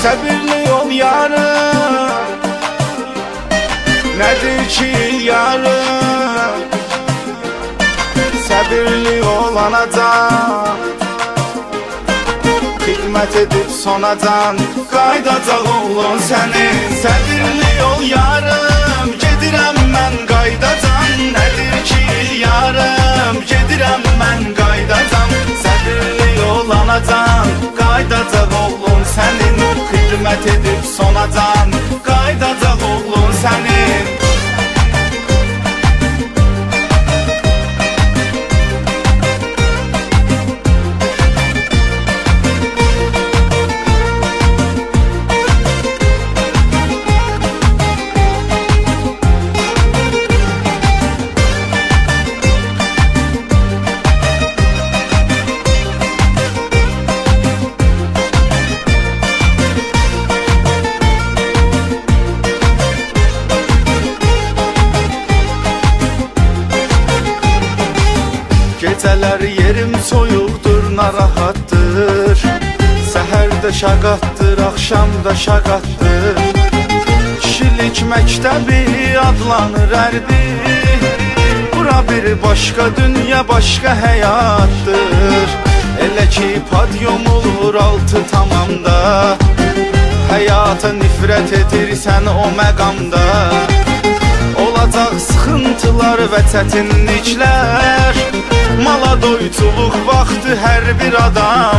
Səbirli ol yarım, nədir ki yarım? Səbirli ol anacan, xidmət edib sonacan qaydacaq oğlun sənin. Səbirli ol yarım, gedirəm mən qaydacan. Nədir ki yarım, gedirəm mən qaydacan. Səbirli ol anacan, qaydacaq oğlun sənin. Xidmət edib sonacan qaydacaq oğlun sənin. Gecələr yerim soyuqdur, narahatdır. Səhərdə şaqatdır, axşamda şaqatdır. Kişilik məktəbi adlanır ərdir. Bura bir başqa dünya, başqa həyatdır. Elə ki padyum olur altı tamamda. Həyata nifrət edirsən o məqamda. Olacaq sıxıntılar və çətinliklər. Mala doyçuluq vaxtı hər bir adam